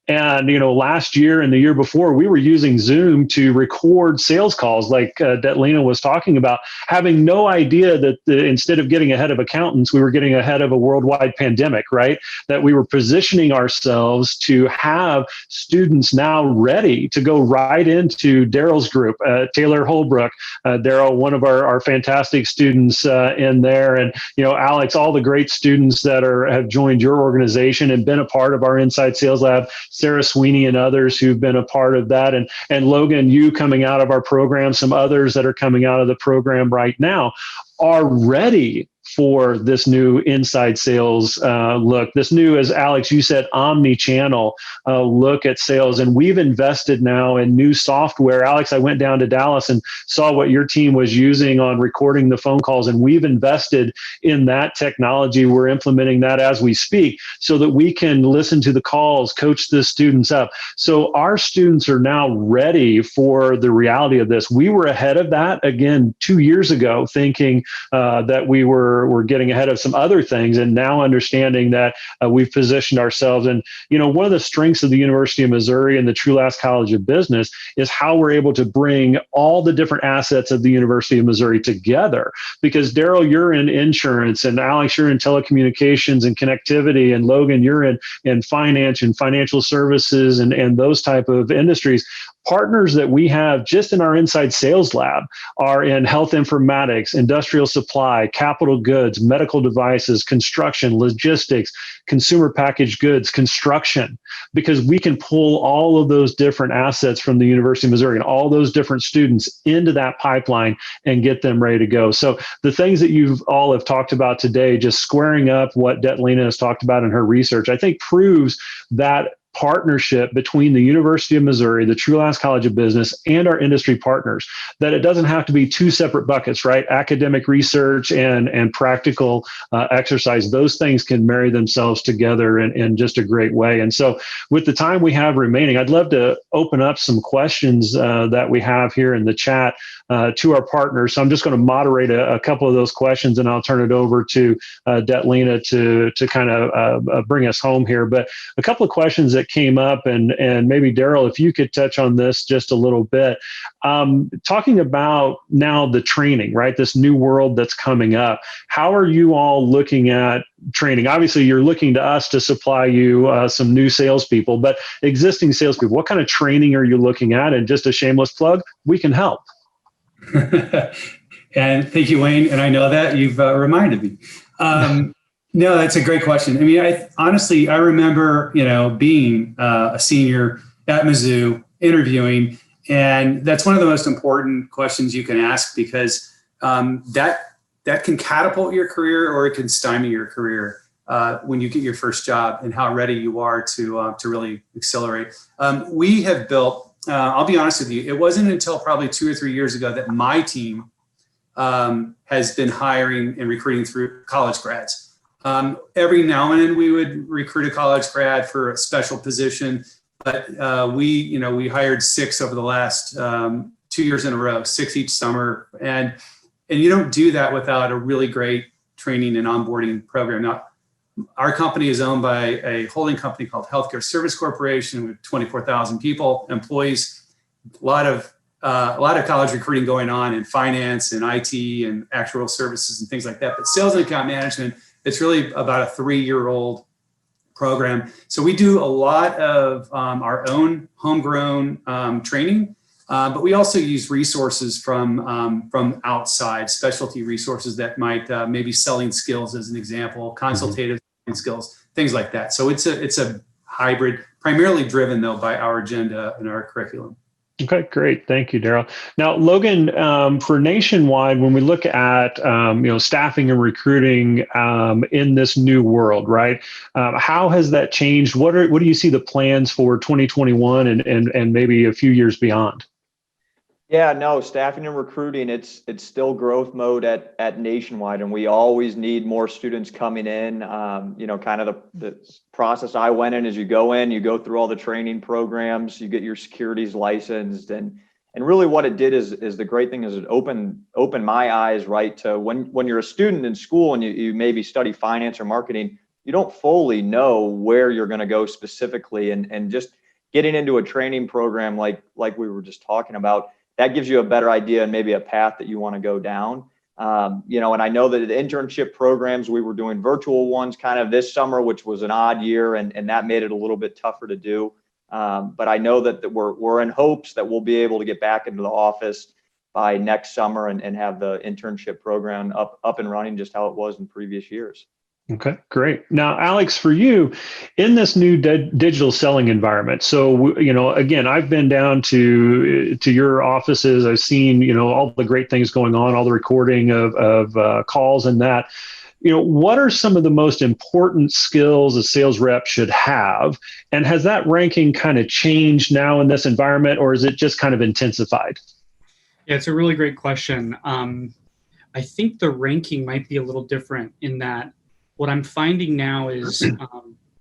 And, last year and the year before, we were using Zoom to record sales calls like Detlina was talking about, having no idea that instead of getting ahead of accountants, we were getting ahead of a worldwide pandemic, right? That we were positioning ourselves to have students now ready to go right into Daryl's group, Taylor Holbrook, Daryl, one of our fantastic students in there. And, Alex, all the great students that have joined your organization and been a part of our Inside Sales Lab, Sarah Sweeney and others who've been a part of that. And Logan, you coming out of our program, some others that are coming out of the program right now are ready for this new inside sales look, this new, as Alex, you said, omni-channel look at sales. And we've invested now in new software. Alex, I went down to Dallas and saw what your team was using on recording the phone calls. And we've invested in that technology. We're implementing that as we speak so that we can listen to the calls, coach the students up. So our students are now ready for the reality of this. We were ahead of that, again, 2 years ago, thinking that we're getting ahead of some other things, and now understanding that we've positioned ourselves. And, one of the strengths of the University of Missouri and the Trulaske College of Business is how we're able to bring all the different assets of the University of Missouri together. Because Daryl, you're in insurance, and Alex, you're in telecommunications and connectivity, and Logan, you're in finance and financial services and those type of industries. Partners that we have just in our inside sales lab are in health informatics, industrial supply, capital goods, medical devices, construction, logistics, consumer packaged goods, construction, because we can pull all of those different assets from the University of Missouri and all those different students into that pipeline and get them ready to go. So the things that you've all have talked about today, just squaring up what Detlina has talked about in her research, I think proves that partnership between the University of Missouri, the Trulaske College of Business, and our industry partners, that it doesn't have to be two separate buckets, right? Academic research and practical exercise. Those things can marry themselves together in just a great way. And so with the time we have remaining, I'd love to open up some questions that we have here in the chat to our partners. So I'm just going to moderate a couple of those questions, and I'll turn it over to Detlina to kind of bring us home here. But a couple of questions that came up, and maybe Daryl, if you could touch on this just a little bit, talking about now the training, right? This new world that's coming up. How are you all looking at training? Obviously, you're looking to us to supply you some new salespeople, but existing salespeople, what kind of training are you looking at? And just a shameless plug, we can help. And thank you, Wayne. And I know that you've reminded me. No, that's a great question. I mean, I remember, being a senior at Mizzou, interviewing, And that's one of the most important questions you can ask, because that can catapult your career, or it can stymie your career when you get your first job, and how ready you are to really accelerate. We have built, I'll be honest with you, it wasn't until probably 2 or 3 years ago that my team has been hiring and recruiting through college grads. Every now and then we would recruit a college grad for a special position, but we hired 6 over the last 2 years in a row, 6 each summer. And you don't do that without a really great training and onboarding program. Now, our company is owned by a holding company called Healthcare Service Corporation with 24,000 people, employees, a lot of college recruiting going on in finance and IT and actuarial services and things like that. But sales and account management, it's really about a 3-year-old program. So we do a lot of our own homegrown training, but we also use resources from outside, specialty resources that might maybe selling skills as an example, consultative skills, things like that. So it's a hybrid, primarily driven though by our agenda and our curriculum. Okay, great. Thank you, Daryl. Now, Logan, for nationwide, when we look at staffing and recruiting in this new world, right? How has that changed? What do you see the plans for 2021 and maybe a few years beyond? Yeah, no, staffing and recruiting, it's still growth mode at Nationwide, and we always need more students coming in. Kind of the process I went in is you go through all the training programs, you get your securities licensed, and really what it did is the great thing is it opened my eyes, right, to when you're a student in school and you maybe study finance or marketing, you don't fully know where you're going to go specifically, and just getting into a training program like we were just talking about, that gives you a better idea and maybe a path that you want to go down. And I know that the internship programs, we were doing virtual ones kind of this summer, which was an odd year, and that made it a little bit tougher to do. But I know that we're in hopes that we'll be able to get back into the office by next summer and have the internship program up and running just how it was in previous years. Okay, great. Now, Alex, for you, in this new digital selling environment, so, again, I've been down to your offices. I've seen, all the great things going on, all the recording of calls and that. What are some of the most important skills a sales rep should have? And has that ranking kind of changed now in this environment, or is it just kind of intensified? Yeah, it's a really great question. I think the ranking might be a little different in that what I'm finding now is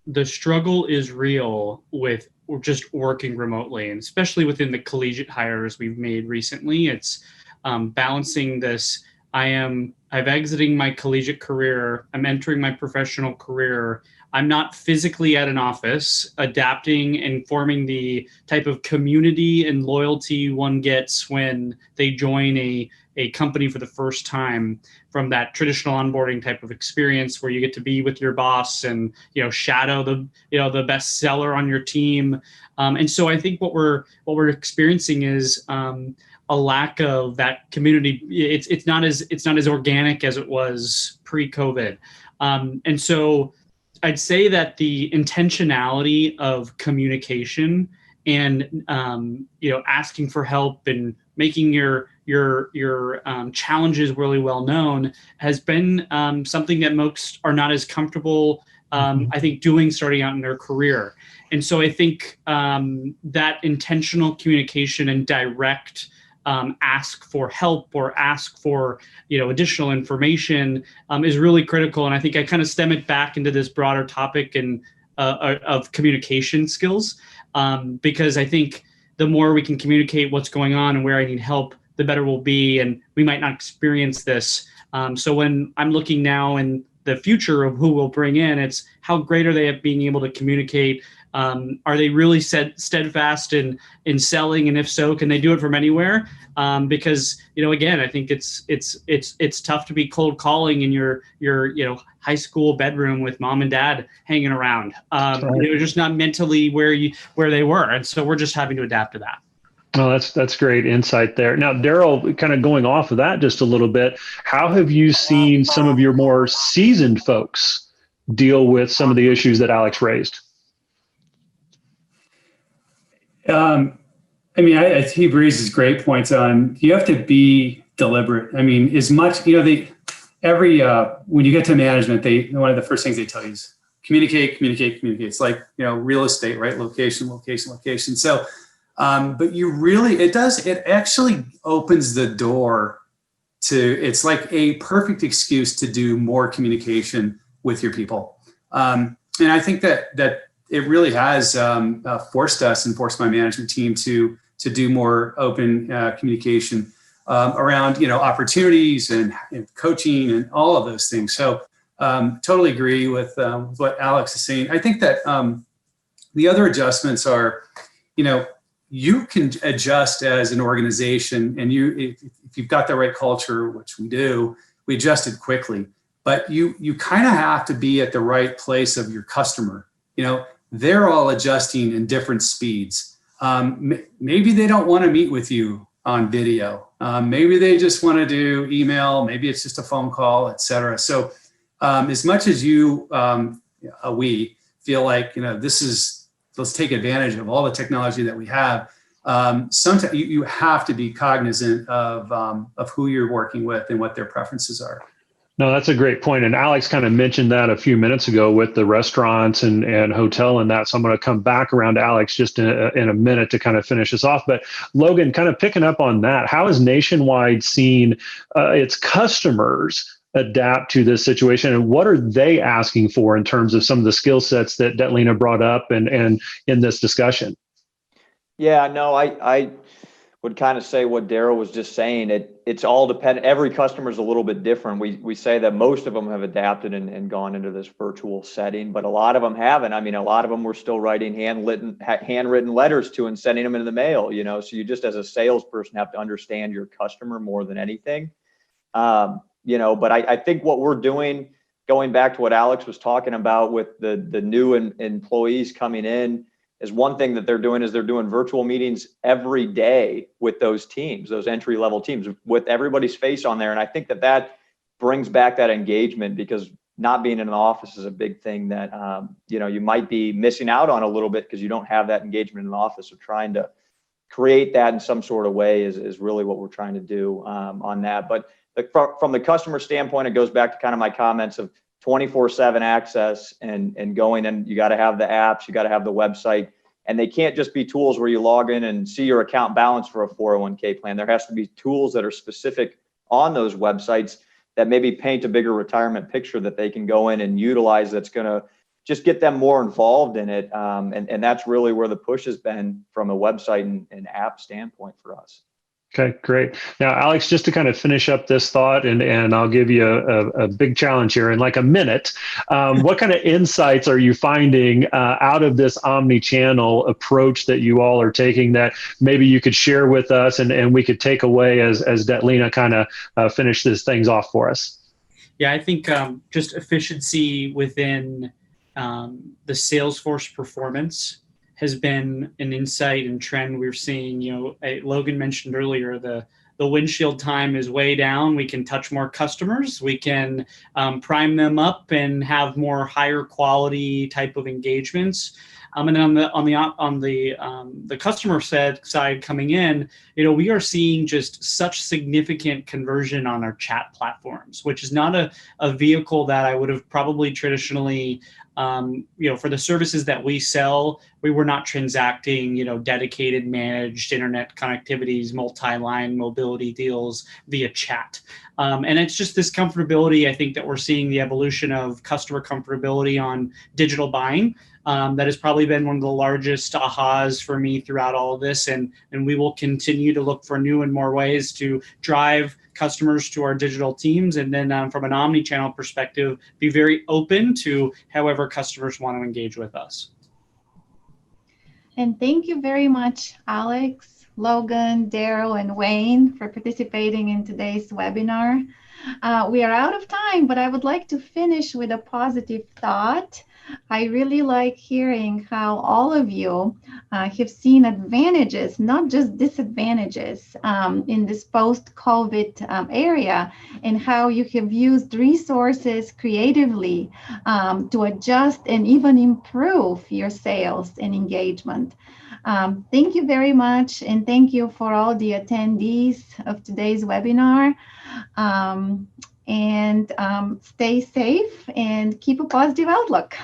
the struggle is real with just working remotely, and especially within the collegiate hires we've made recently. It's balancing this. I'm exiting my collegiate career. I'm entering my professional career. I'm not physically at an office, adapting and forming the type of community and loyalty one gets when they join a company for the first time, from that traditional onboarding type of experience where you get to be with your boss and shadow the best seller on your team. And so I think what we're experiencing is a lack of that community. It's not as organic as it was pre-COVID. And so I'd say that the intentionality of communication and asking for help and making your challenges really well known has been something that most are not as comfortable, I think, doing starting out in their career. And so I think that intentional communication and direct ask for help or ask for additional information is really critical. And I think I kind of stem it back into this broader topic of communication skills, because I think the more we can communicate what's going on and where I need help, the better we'll be. And we might not experience this. So when I'm looking now in the future of who we'll bring in, it's how great are they at being able to communicate? Are they really steadfast in selling? And if so, can they do it from anywhere? Because again, I think it's tough to be cold calling in your high school bedroom with mom and dad hanging around. They're just not mentally where they were, and so we're just having to adapt to that. Well, that's great insight there. Now, Daryl, kind of going off of that just a little bit, how have you seen some of your more seasoned folks deal with some of the issues that Alex raised? I mean, he raises great points on, you have to be deliberate. I mean, as much, when you get to management, one of the first things they tell you is communicate. It's like, real estate, right? Location. So, but it actually opens the door it's like a perfect excuse to do more communication with your people. And I think that it really has forced my management team to do more open communication around opportunities and coaching and all of those things. So totally agree with what Alex is saying. I think that the other adjustments are, you can adjust as an organization, and if you've got the right culture, which we do, we adjust it quickly. But you kind of have to be at the right place of your customer. They're all adjusting in different speeds. Maybe they don't want to meet with you on video. Maybe they just want to do email. Maybe it's just a phone call, et cetera. So as much as we feel like, let's take advantage of all the technology that we have. Sometimes you have to be cognizant of who you're working with and what their preferences are. No, that's a great point. And Alex kind of mentioned that a few minutes ago with the restaurants and hotel and that. So I'm going to come back around to Alex just in a minute to kind of finish us off. But Logan, kind of picking up on that, how has Nationwide seen its customers adapt to this situation, and what are they asking for in terms of some of the skill sets that Detlina brought up and in this discussion? Yeah, no, I would kind of say what Daryl was just saying. It's all dependent. Every customer is a little bit different. We say that most of them have adapted and gone into this virtual setting, but a lot of them haven't. I mean, a lot of them were still writing handwritten letters to and sending them in the mail. So you just as a salesperson have to understand your customer more than anything. But I think what we're doing, going back to what Alex was talking about with the new employees coming in, is one thing that they're doing is they're doing virtual meetings every day with those teams, those entry level teams, with everybody's face on there. And I think that brings back that engagement, because not being in an office is a big thing that, you might be missing out on a little bit because you don't have that engagement in the office. So trying to create that in some sort of way is really what we're trying to do on that. But from the customer standpoint, it goes back to kind of my comments of 24/7 access and going, and you got to have the apps, you got to have the website, and they can't just be tools where you log in and see your account balance for a 401k plan. There has to be tools that are specific on those websites that maybe paint a bigger retirement picture that they can go in and utilize, that's going to just get them more involved in it. And that's really where the push has been from a website and app standpoint for us. Okay, great. Now, Alex, just to kind of finish up this thought, and I'll give you a big challenge here in like a minute. What kind of insights are you finding out of this omni-channel approach that you all are taking that maybe you could share with us and we could take away as Detlina kind of finish these things off for us? Yeah, I think just efficiency within the Salesforce performance has been an insight and trend we're seeing. Logan mentioned earlier, the windshield time is way down. We can touch more customers. We can prime them up and have more higher quality type of engagements. And then on the customer side coming in, we are seeing just such significant conversion on our chat platforms, which is not a vehicle that I would have probably traditionally, for the services that we sell, we were not transacting, dedicated managed internet connectivities, multi-line mobility deals via chat. And it's just this comfortability, I think, that we're seeing the evolution of customer comfortability on digital buying. That has probably been one of the largest ahas for me throughout all of this. And we will continue to look for new and more ways to drive customers to our digital teams. And then from an omni-channel perspective, be very open to however customers want to engage with us. And thank you very much, Alex, Logan, Daryl, and Wayne, for participating in today's webinar. We are out of time, but I would like to finish with a positive thought. I really like hearing how all of you have seen advantages, not just disadvantages, in this post-COVID area, and how you have used resources creatively to adjust and even improve your sales and engagement. Thank you very much, and thank you for all the attendees of today's webinar. And stay safe and keep a positive outlook.